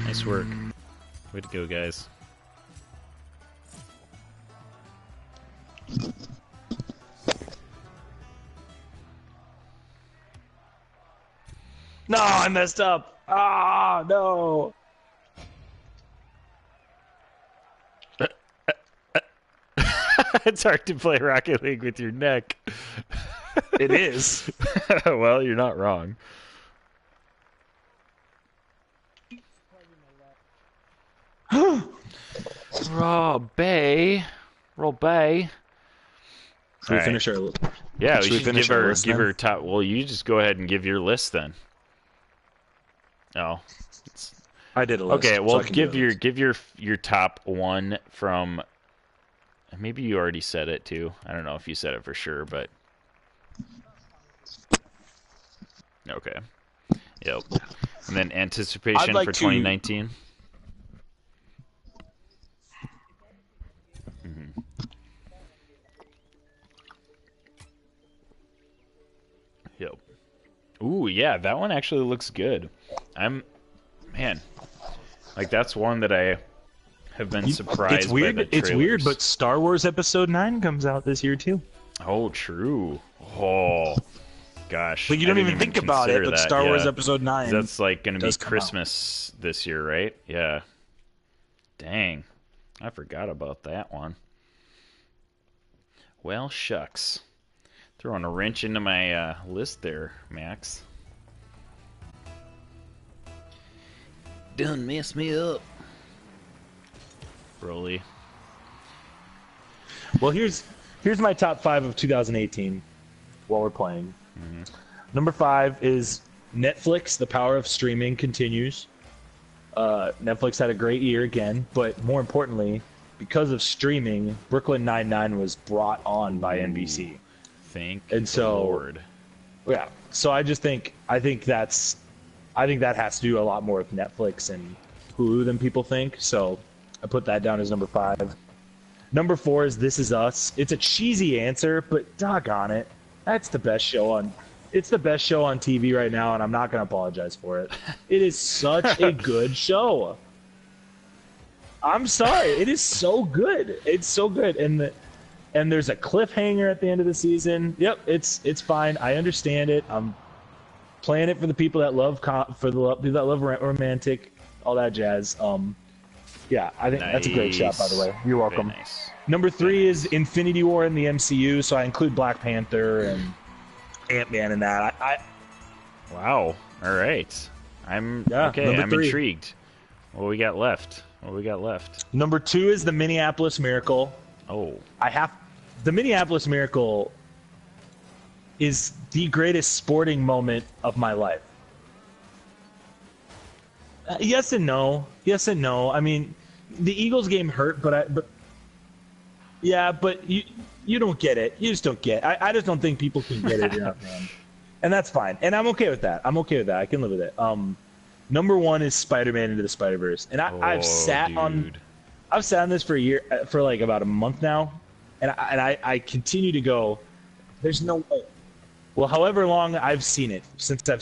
Nice work. Way to go, guys. No, I messed up. Ah, no. It's hard to play Rocket League with your neck. It is. Well, you're not wrong. Roll bay. Should we finish our list? Yeah, we should finish give her top. Well, you just go ahead and give your list then. Oh, I did a list. okay. Well, so give your top one from. Maybe you already said it too. I don't know if you said it for sure, but okay. Yep. And then anticipation for 2019. Yep. Ooh, yeah, that one actually looks good. Man, like that's one that I have been surprised. It's weird. By the trailers. It's weird, but Star Wars Episode 9 comes out this year too. Oh, true. Oh, gosh. But you don't even think about it. But Star Wars Episode 9. That's like going to be Christmas this year, right? Yeah. Dang, I forgot about that one. Well, shucks. Throwing a wrench into my list there, Max. Done messed me up. Broly. Well, here's my top 5 of 2018 while we're playing. Number 5 is Netflix. The power of streaming continues. Netflix had a great year again, but more importantly, because of streaming, Brooklyn Nine-Nine was brought on by NBC. Thank the Lord. Yeah. So I think that has to do a lot more with Netflix and Hulu than people think. So I put that down as number 5. Number 4 is This Is Us. It's a cheesy answer, but doggone it, that's the best show on. It's the best show on TV right now, and I'm not going to apologize for it. It is such a good show. I'm sorry, it is so good. It's so good, and there's a cliffhanger at the end of the season. Yep, it's fine. I understand it. I'm playing it for the people that love people that love romantic, all that jazz. Yeah, I think that's a great shot, by the way. You're welcome. Nice. Number 3 is Infinity War in the MCU, so I include Black Panther and Ant-Man in that. Wow. All right. I'm intrigued. What we got left? Number 2 is the Minneapolis Miracle. Oh. The Minneapolis Miracle is the greatest sporting moment of my life. Yes and no. I mean, the Eagles game hurt, but you don't get it. You just don't get it. I just don't think people can get it enough, man. And that's fine. And I'm okay with that. I can live with it. Number 1 is Spider-Man Into the SpiderVerse. And I've sat on this for a year, for like about a month now. And I continue to go, there's no way. Well, however long since I've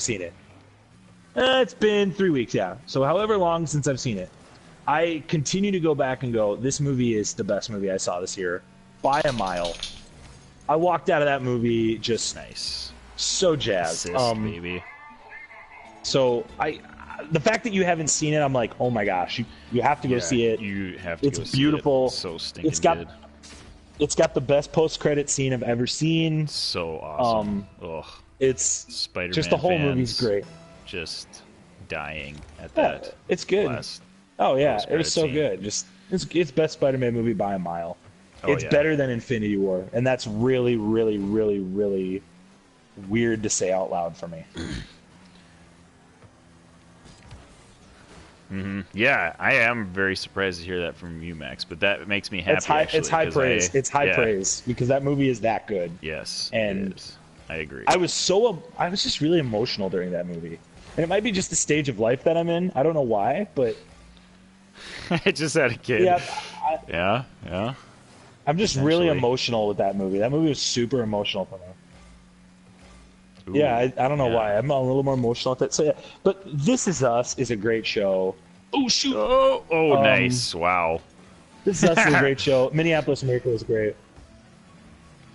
seen it. It's been 3 weeks, yeah. So however long since I've seen it, I continue to go back and go, this movie is the best movie I saw this year by a mile. I walked out of that movie just nice, so jazzed. Baby. So the fact that you haven't seen it, I'm like, oh my gosh, you have to go see it. You have to. It's beautiful. See it. So stinking good. It's got the best post-credit scene I've ever seen. So awesome. It's Spider-Man. Just the whole movie's great. Just dying at that. It's good. Oh yeah, it was so good. Just it's best Spider-Man movie by a mile. It's better than Infinity War, and that's really, really, really, really weird to say out loud for me. Yeah, I am very surprised to hear that from you, Max. But that makes me happy. It's high praise. It's high praise because that movie is that good. Yes, and it is. I agree. I was just really emotional during that movie, and it might be just the stage of life that I'm in. I don't know why, but I just had a kid. Yeah. Yeah. I'm just really emotional with that movie. That movie was super emotional for me. Ooh, yeah, I don't know why. I'm a little more emotional at that. So yeah, but This Is Us is a great show. Oh shoot! Nice. Wow. This Is Us is a great show. Minneapolis Miracle is great.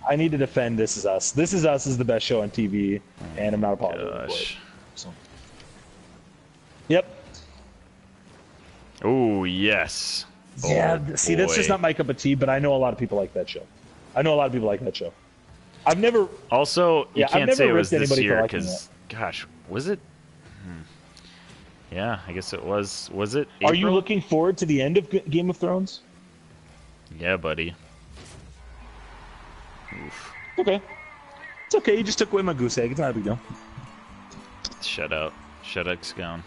I need to defend This Is Us. This Is Us is the best show on TV, and I'm not apologizing for it. So. Yep. Oh, yes. Yeah, see, that's just not my cup of tea, but I know a lot of people like that show. I've never... Also, you can't say it was this year, because, gosh, was it? Yeah, I guess it was. Was it April? Are you looking forward to the end of Game of Thrones? Yeah, buddy. Oof. Okay. It's okay, you just took away my goose egg. It's not a big deal. Shut up. Shut up, Scown.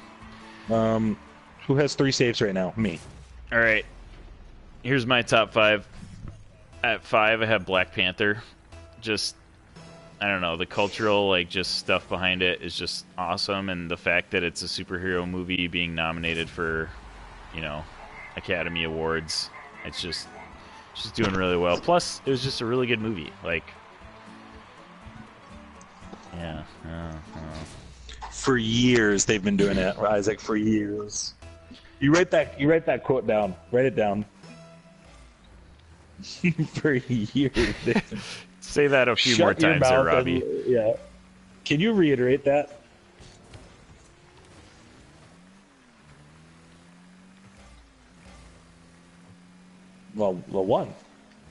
Who has 3 saves right now? Me. All right. Here's my top 5. At 5, I have Black Panther. Just, I don't know, the cultural, like, just stuff behind it is just awesome, and the fact that it's a superhero movie being nominated for, you know, Academy Awards, it's just doing really well. Plus, it was just a really good movie. Like, yeah. For years they've been doing it, Isaac. For years. You write that quote down. Write it down. For years. Say that a few more times there, Robbie. Yeah. Can you reiterate that? Well, one.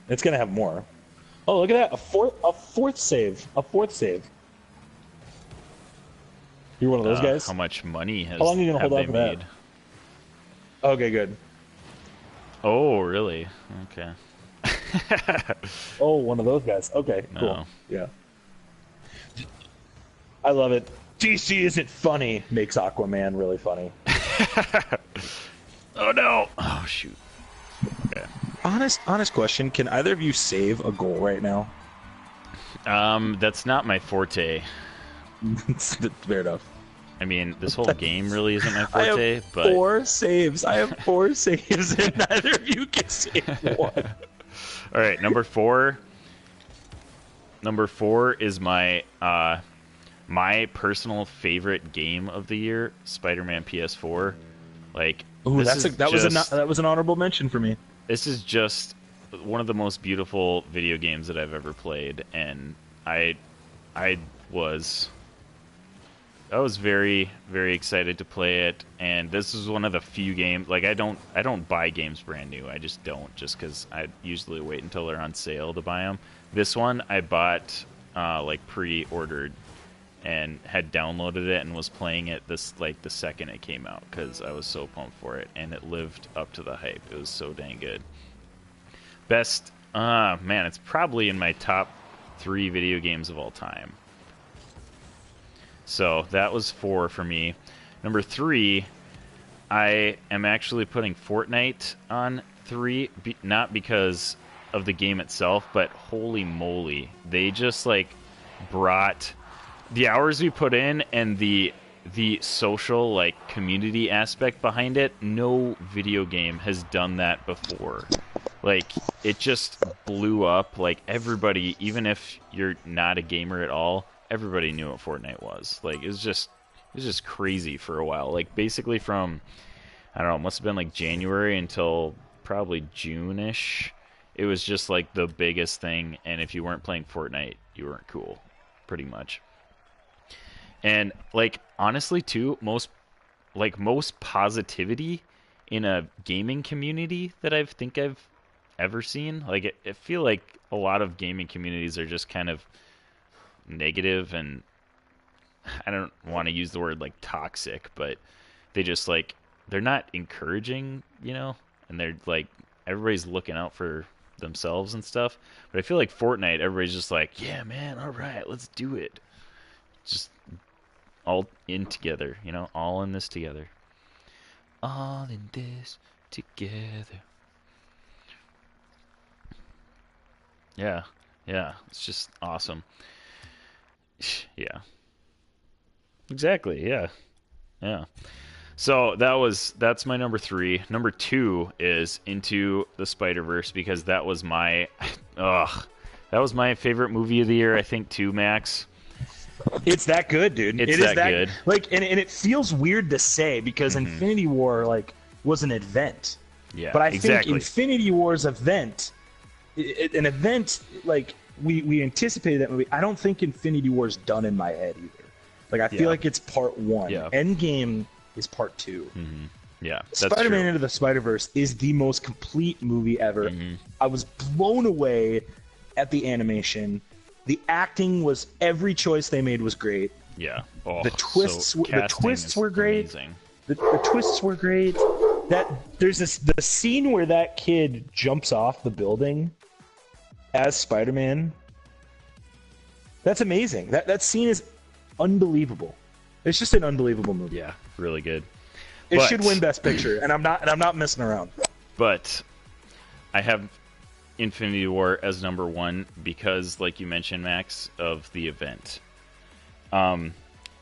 It's gonna have more. Oh, look at that! A fourth save. You're one of those guys. How much money has? How long are you gonna hold on they for made? That? Okay, good. Oh, really? Okay. Oh, one of those guys. Okay, cool. No. Yeah. I love it. DC isn't funny makes Aquaman really funny. Oh no! Oh shoot. Okay. Honest question. Can either of you save a goal right now? That's not my forte. Fair enough. I mean, this whole game really isn't my forte, I have but 4 saves. I have 4 saves, and neither of you can save one. All right, number 4. Number 4 is my my personal favorite game of the year, Spider-Man PS4. Like, ooh, that was an honorable mention for me. This is just one of the most beautiful video games that I've ever played, and I was very, very excited to play it. And this is one of the few games, like, I don't buy games brand new. I just don't, just because I usually wait until they're on sale to buy them. This one I bought like pre-ordered and had downloaded it and was playing it the second it came out because I was so pumped for it, and it lived up to the hype. It was so dang good. Best, man, it's probably in my top 3 video games of all time. So that was 4 for me. Number 3, I am actually putting Fortnite on 3, not because of the game itself, but holy moly, they just like brought the hours we put in and the social, like, community aspect behind it. No video game has done that before. Like, it just blew up. Like, everybody, even if you're not a gamer at all, everybody knew what Fortnite was. Like, it was just crazy for a while. Like, basically from, I don't know, it must have been like January until probably June-ish. It was just like the biggest thing, and if you weren't playing Fortnite, you weren't cool, pretty much. And, like, honestly, too, most positivity in a gaming community that I think I've ever seen. Like, I feel like a lot of gaming communities are just kind of negative, and I don't want to use the word, like, toxic, but they just, like, they're not encouraging, you know? And they're, like, everybody's looking out for themselves and stuff. But I feel like Fortnite, everybody's just like, yeah, man, all right, let's do it. Just all in together, you know, all in this together. All in this together. Yeah, it's just awesome. Yeah. Exactly, yeah. So that's my number 3. Number 2 is Into the SpiderVerse, because that was my favorite movie of the year, I think, too, Max. It's that good, dude. It's that good. Like, and it feels weird to say because Infinity War, like, was an event. Yeah, But I exactly. think Infinity War's event, an event like we anticipated that movie. I don't think Infinity War's done in my head either. Like I feel like it's part 1. Yeah. Endgame is part 2. Mm-hmm. Yeah, that's Spider-Man true. Into the Spider-Verse is the most complete movie ever. I was blown away at the animation. The acting was, every choice they made was great. Yeah. Oh, The twists were great. Amazing. The twists were great. There's the scene where that kid jumps off the building as Spider-Man. That's amazing. That scene is unbelievable. It's just an unbelievable movie. Yeah, really good. It should win Best Picture, and I'm not messing around. But I have Infinity War as number 1 because, like you mentioned, Max, of the event. I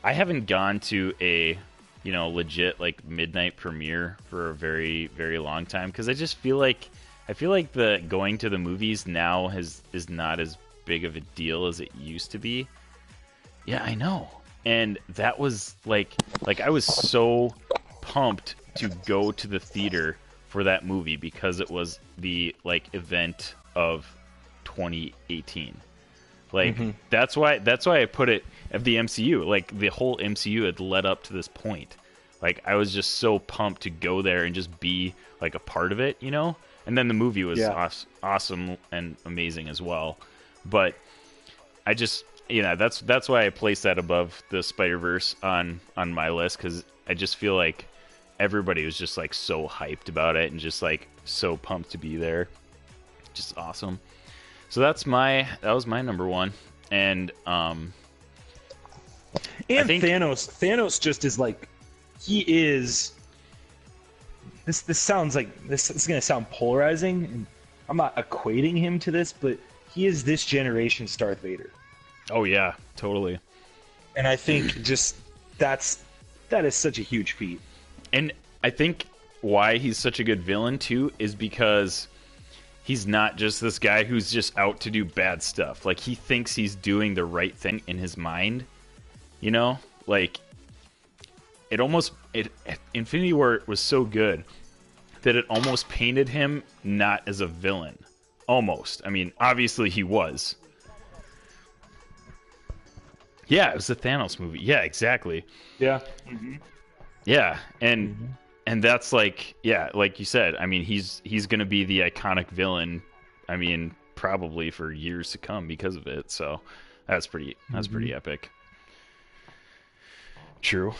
haven't gone to a legit like midnight premiere for a very, very long time because I just feel like the going to the movies now is not as big of a deal as it used to be. Yeah, I know. And that was like I was so pumped to go to the theater for that movie because it was the event of 2018. That's why I put it of the MCU. Like the whole MCU had led up to this point. Like I was just so pumped to go there and just be like a part of it, And then the movie was awesome and amazing as well. But I just that's why I placed that above the Spider-Verse on my list because I just feel like everybody was just like so hyped about it and just like so pumped to be there. Just awesome. So that was my number 1. And I think Thanos just is like, he is. This sounds like this is gonna sound polarizing, and I'm not equating him to this, but he is this generation's Darth Vader. Oh yeah, totally. And I think just that is such a huge feat. And I think why he's such a good villain too is because he's not just this guy who's just out to do bad stuff. Like he thinks he's doing the right thing in his mind. Like Infinity War was so good that it almost painted him not as a villain. Almost. I mean, obviously he was. Yeah, it was the Thanos movie. Yeah, exactly. Yeah. Yeah, and that's like you said. I mean, he's going to be the iconic villain. I mean, probably for years to come because of it. So that's pretty epic. True.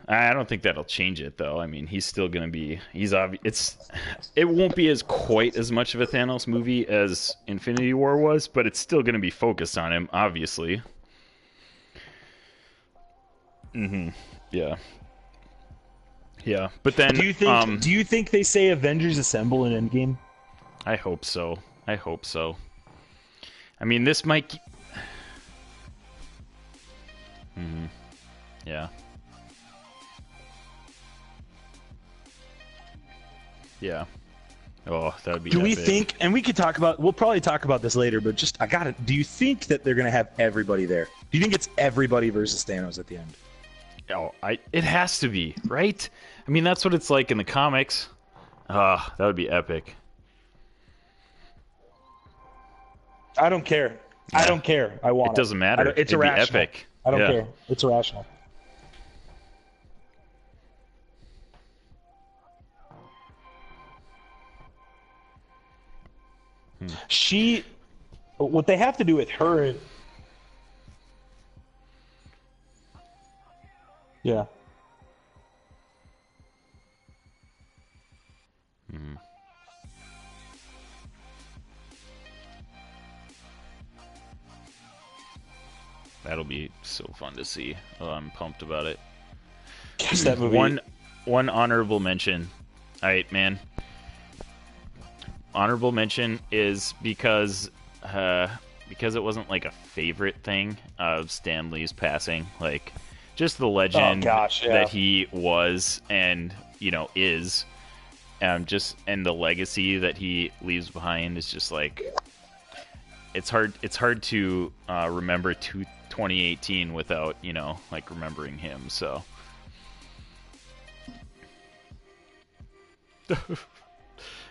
I don't think that'll change it though. I mean, he's still going to be. It won't be as quite as much of a Thanos movie as Infinity War was, but it's still going to be focused on him, obviously. Yeah. Yeah, but then do you think they say Avengers Assemble in Endgame? I hope so. I mean, this might. Yeah. Yeah. Oh, that would be. Do we epic. think? And we could talk about. We'll probably talk about this later, but just do you think that they're gonna have everybody there? Do you think it's everybody versus Thanos at the end? Oh, it has to be, right? I mean, that's what it's like in the comics. That would be epic. I don't care. Yeah. I don't care. I want it. It doesn't matter. It's It'd irrational. be epic. I don't care. It's irrational. What they have to do with her. Yeah. That'll be so fun to see. Oh, I'm pumped about it. Gosh, that movie. One honorable mention. All right, man. Honorable mention is because it wasn't like a favorite thing of Stan Lee's passing, like just the legend that he was and is, and the legacy that he leaves behind is just like it's hard to remember 2018 without remembering him. So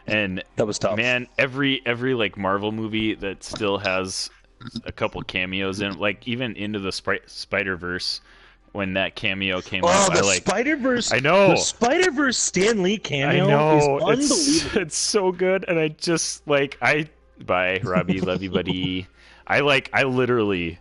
And That was tough. man, every like Marvel movie that still has a couple cameos in, like even into the SpiderVerse, when that cameo came out, the I like SpiderVerse. I know The SpiderVerse Stan Lee I cameo know is unbelievable. it's so good, and I just like bye Robbie, love you buddy. I literally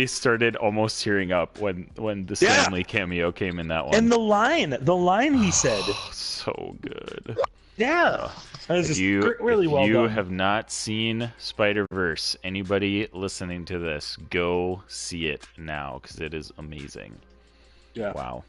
started almost tearing up when the Stan Lee cameo came in that one. And the line he said, so good. yeah, that was If just you, really if well you done. have not seen SpiderVerse, anybody listening to this, go see it now because it is amazing. Yeah. Wow.